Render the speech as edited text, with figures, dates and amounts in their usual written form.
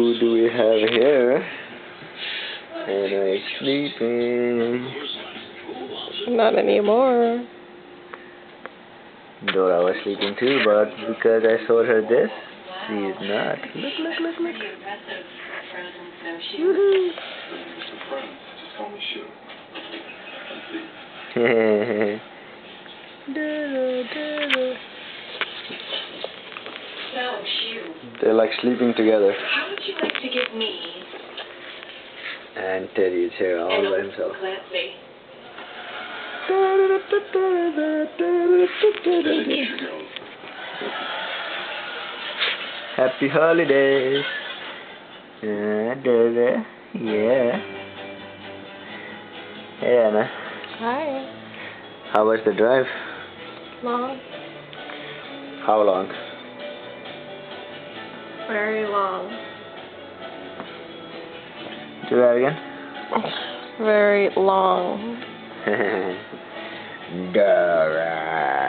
Who do we have here? Anna is sleeping. Not anymore. Dora was sleeping too, but because I showed her this, she is not. Look. Woohoo! They're like sleeping together. How would you like to give me and Teddy is here all by himself. Happy holidays. Yeah. Hey Anna. Hi. How was the drive? Long. How long? Very long. Do that again? Very long. Dora.